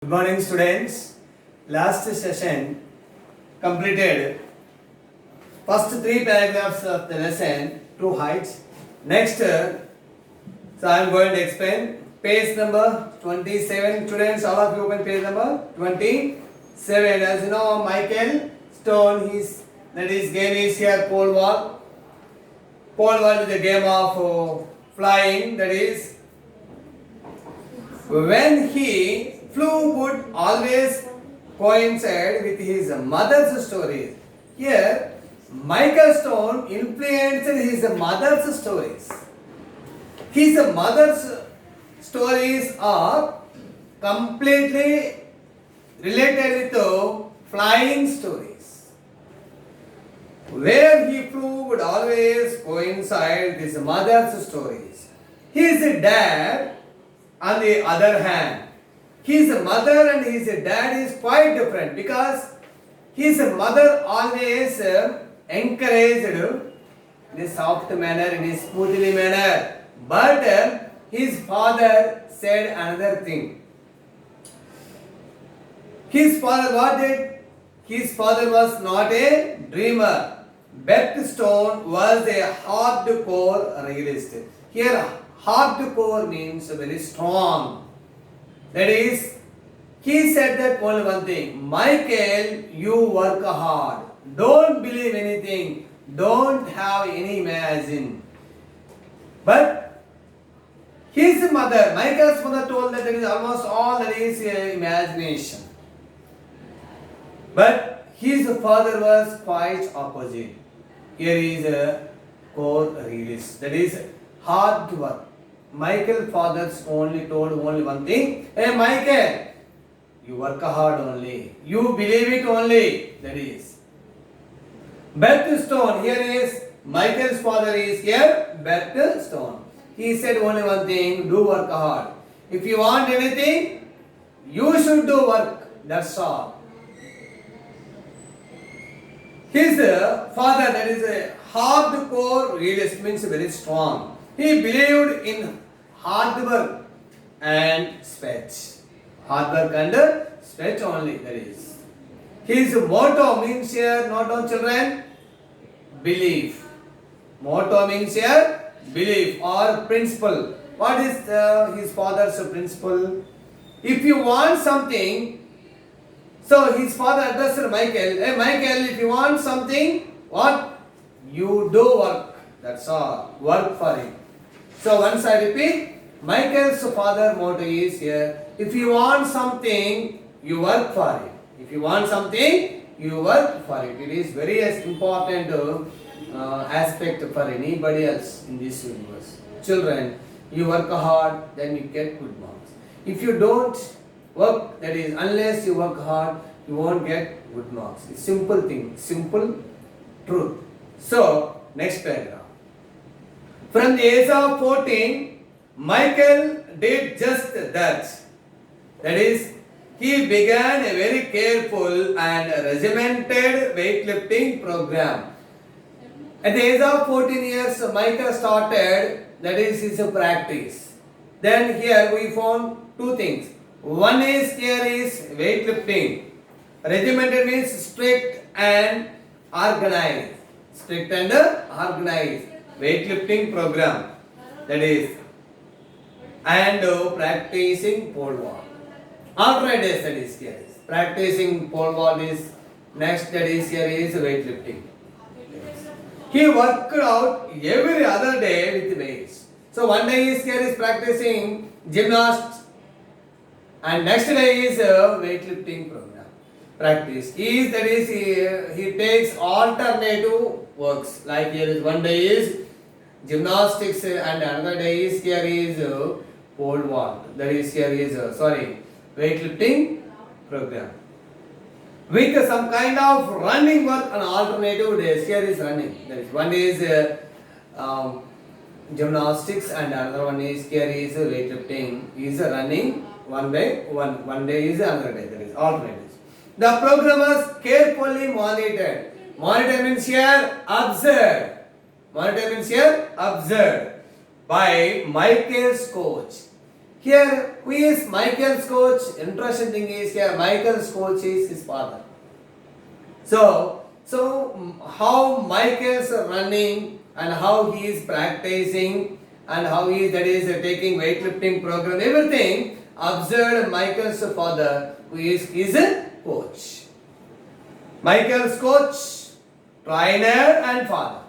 Good morning, students. Last session completed first three paragraphs of the lesson, True Heights. Next, so I am going to explain page number 27. Students, all of you open page number 27. As you know, Michael Stone, that is game is here pole vault. Pole vault is a game of flying. That is, when he flew would always coincide with his mother's stories. Here, Michael Stone influenced his mother's stories. His mother's stories are completely related with flying stories. Where he flew would always coincide with his mother's stories. His dad, on the other hand, his mother and his dad is quite different because his mother always encouraged in a soft manner, in a smoothly manner. But his father said another thing. His father, what did? His father was not a dreamer. Bert Stone was a hardcore realist. Here, hardcore means very strong. That is, he said that only one thing, Michael, you work hard. Don't believe anything. Don't have any imagine. But his mother, Michael's mother told that there is almost all that is imagination. But his father was quite opposite. Here is a core realist. That is hard work. Michael's father only told only one thing. Hey Michael, you work hard only. You believe it only. That is. Bert Stone, here is Michael's father is here. Bert Stone. He said only one thing, do work hard. If you want anything, you should do work. That's all. His father, that is a hardcore realist, means very strong. He believed in hard work and sweat. Hard work and sweat only, that is. His motto means here, note down children, belief. Motto means here, belief or principle. What is his father's principle? If you want something, so his father addressed Michael, hey Michael, if you want something, what? You do work. That's all. Work for it. So once I repeat, Michael's father motto is here, if you want something, you work for it. If you want something, you work for it. It is very important aspect for anybody else in this universe. Children, you work hard, then you get good marks. If you don't work, that is, unless you work hard, you won't get good marks. It's simple thing, simple truth. So, next paragraph. From the age of 14, Michael did just that. That is, he began a very careful and regimented weightlifting program. At the age of 14 years, Michael started, that is his practice. Then here we found two things. One is here is weightlifting. Regimented means strict and organized. Strict and organized. Weightlifting program, that is, and practicing pole vault. Alternate days, that is here. Practicing pole vault is next, that is here is weightlifting. He worked out every other day with weights. So one day is here is practicing gymnastics, and next day is weightlifting program. Practice. He takes alternative works. Like here is one day is gymnastics and another day is here is pole vault. That is here is weightlifting program. With some kind of running work on alternative days. Here is running. That is one is gymnastics and another one is here is weightlifting. Is running one day. One day is another day. That is alternate. The program was carefully monitored. Monitor means here observed. Monitor means here observed by Michael's coach. Here, who is Michael's coach? Interesting thing is here, Michael's coach is his father. So how Michael's running and how he is practicing and how he that is taking weightlifting program, everything observed Michael's father, who is his coach. Michael's coach, trainer and father.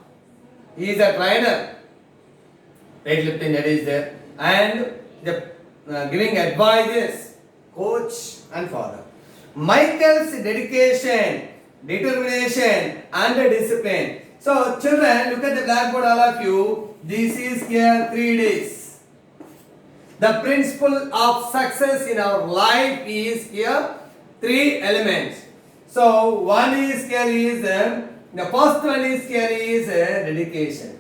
He is a trainer, weightlifting that is there, and the giving advices, coach and father. Michael's dedication, determination and discipline. So children, look at the blackboard, all of you. This is here 3 days. The principle of success in our life is here 3 elements. So one is here is the first one is here is dedication.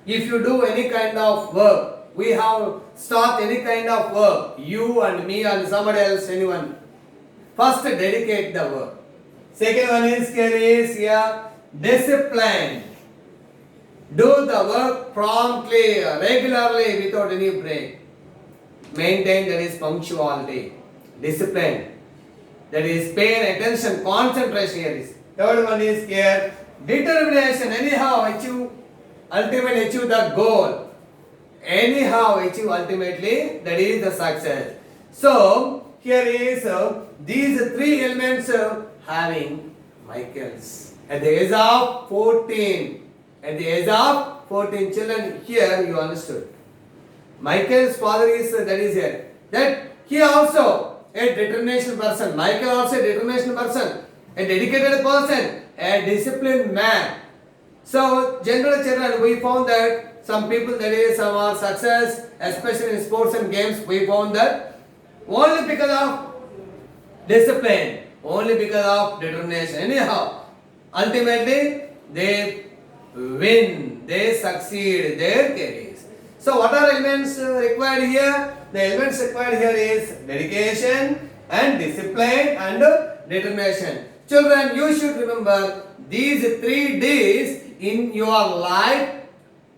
If you do any kind of work, we have start any kind of work, you and me and somebody else, anyone. First dedicate the work. Second one is here discipline. Do the work promptly, regularly, without any break. Maintain, that is punctuality. Discipline, that is paying attention, concentration here is. Third one is here determination. Anyhow ultimately achieve the goal. Anyhow achieve ultimately, that is the success. So here is these 3 elements having Michael's at the age of 14. At the age of 14, children, here you understood. Michael's father is that is here. That he also a determination person. Michael also a determination person, a dedicated person, a disciplined man. So general children, we found that some people that is some are success, especially in sports and games. We found that only because of discipline, only because of determination. Anyhow, ultimately they win, they succeed their careers. So what are elements required here? The elements required here is dedication and discipline and determination. Children, you should remember these 3 Ds in your life.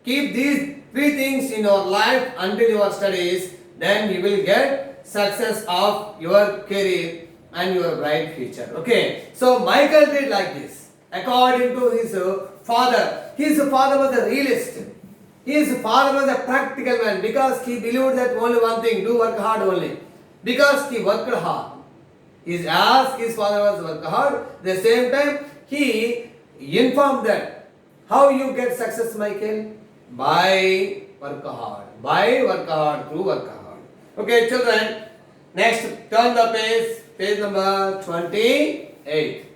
Keep these 3 things in your life until your studies, then you will get success of your career and your bright future. Okay, so Michael did like this. According to his father was a realist. His father was a practical man because he believed that only one thing, do work hard only. Because he worked hard. As his father was work hard, at the same time he informed that how you get success, Michael? By work hard. By work hard, through work hard. Okay, children, next turn the page number 28.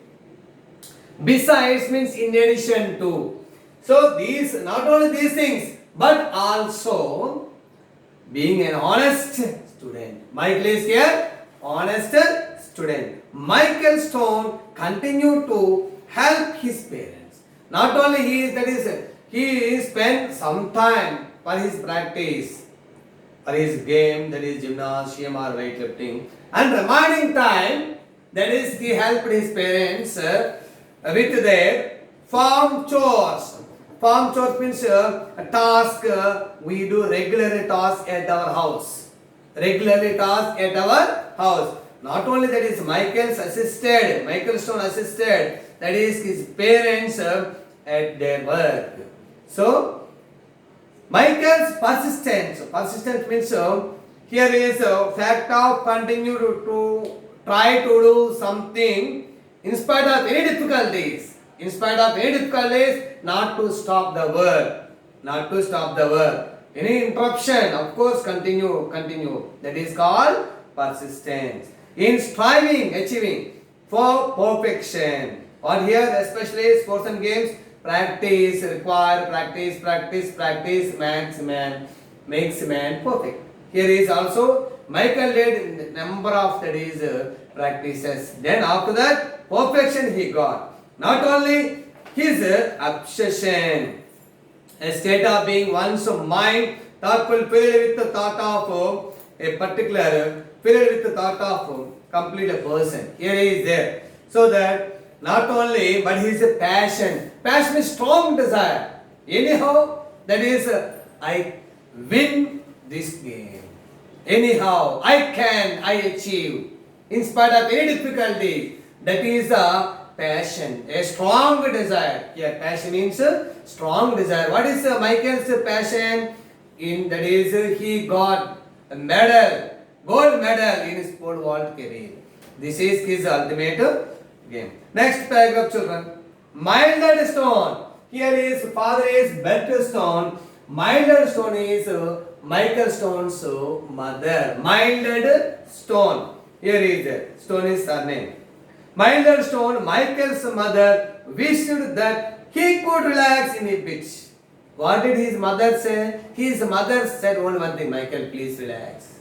Besides means in addition to. So these, not only these things, but also being an honest student. Michael is here, honest student. Michael Stone continued to help his parents. Not only he spent some time for his practice, for his game, that is gymnasium or weightlifting, and remaining time, that is he helped his parents with their farm chores. Farm chores means a task we do regularly task at our house. Regularly task at our house. Not only that is Michael Stone assisted, that is his parents at their work. So Michael's persistence. Persistence means here is a fact of continue to try to do something in spite of any difficulties. In spite of any difficulties, not to stop the work. Not to stop the work. Any interruption, of course, continue. That is called persistence. In striving, achieving for perfection. Or here, especially sports and games, practice require practice makes man perfect. Here is also Michael did number of studies practices. Then after that, perfection he got. Not only his obsession, a state of being one's mind, thoughtful, filled with the thought of a particular, filled with the thought of complete a person. Here he is there. So that not only, but his passion. Passion is strong desire. Anyhow, that is, I win this game. anyhow, I achieve, in spite of any difficulty. That is a passion, a strong desire. Here, passion means strong desire. What is Michael's passion? That is, he got a medal, gold medal in his pole vault career. This is his ultimate game. Next paragraph, children. Mildred stone. Here is father is Bert Stone. Mildred Stone is Michael Stone's mother. Mildred Stone. Here is Stone is surname. Mildred Stone, Michael's mother, wished that he could relax in a bit. What did his mother say? His mother said only one thing, Michael, please relax.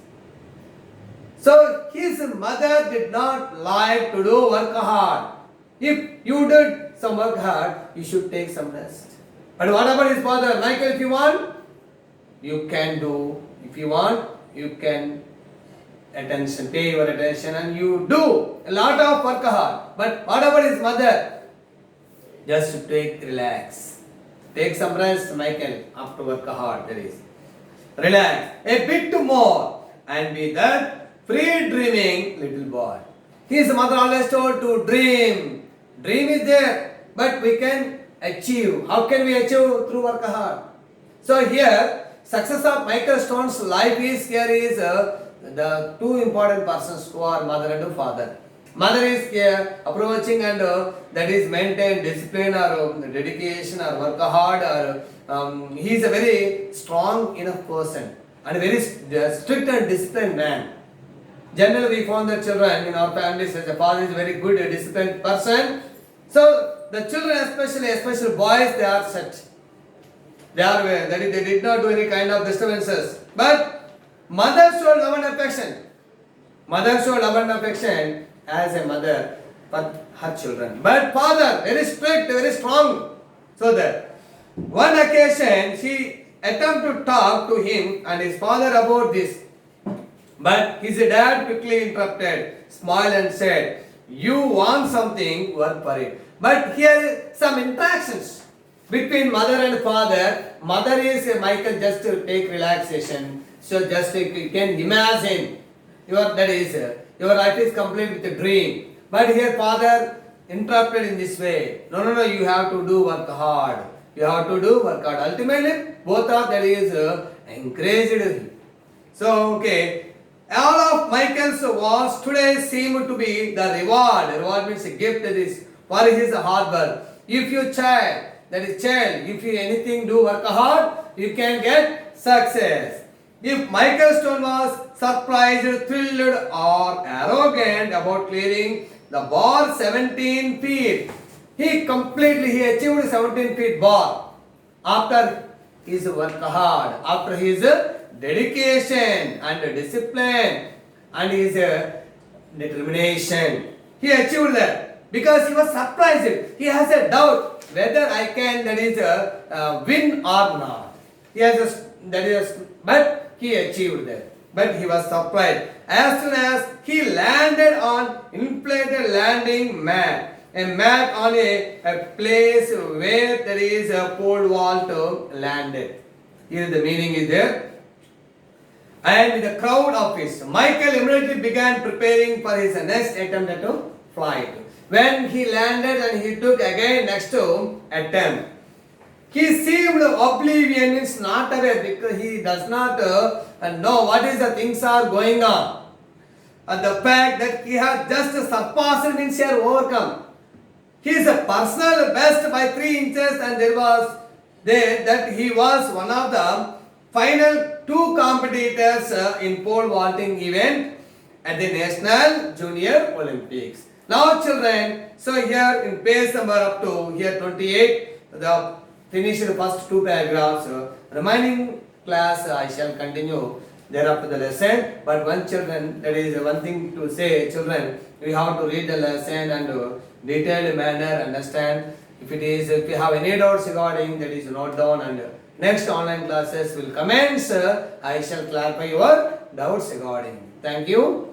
So his mother did not like to do work hard. If you did some work hard, you should take some rest. But what about his father? Michael, if you want, you can do. If you want, you can pay your attention and you do a lot of work hard. But what about his mother? Just to relax. Take some rest, Michael, after work hard, that is. Relax a bit more and be that free dreaming little boy. His mother always told to dream. Dream is there, but we can achieve. How can we achieve? Through work hard. So here, success of Michael Stone's life is the two important persons who are mother and father. Mother is approaching and that is maintain discipline or dedication or work hard or he is a very strong enough person and very strict and disciplined man. Generally we found that children in our families, the father is a very good disciplined person. So the children especially boys, they are set. They did not do any kind of disturbances. But mother showed love and affection. Mother showed love and affection as a mother for her children. But father, very strict, very strong. So that one occasion she attempted to talk to him and his father about this. But his dad quickly interrupted, smiled and said, you want something, work for it. But here some interactions between mother and father. Mother is Michael just to take relaxation. So just you can imagine your life is complete with a dream. But here father interrupted in this way. No, you have to do work hard. You have to do work hard. Ultimately, both of that is encouraged. So, okay. All of Michael's wants today seem to be the reward. Reward means a gift that is for his hard work. If you if you anything do work hard, you can get success. If Michael Stone was surprised, thrilled or arrogant about clearing the bar 17 feet, he achieved 17 feet bar after his work hard, after his dedication and discipline and his determination. He achieved that because he was surprised. He has a doubt whether I can win or not. But he achieved that. But he was surprised as soon as he landed on inflated landing mat. A mat on a place where there is a pole vault landed. Here the meaning is there. And with a crowd of his, Michael immediately began preparing for his next attempt at flight. When he landed and he took again next attempt, he seemed oblivion, means not aware, because he does not know what is the things are going on. And the fact that he has just surpassed means he has overcome. He is a personal best by 3 inches and that he was one of the final 2 competitors in pole vaulting event at the National Junior Olympics. Now children, so here in page number up to here 28, the finish the first 2 paragraphs. Remaining class I shall continue thereafter the lesson. But one children, that is one thing to say, children, we have to read the lesson and detailed manner, understand. If you have any doubts regarding, that is note down, and next online classes will commence. I shall clarify your doubts regarding. Thank you.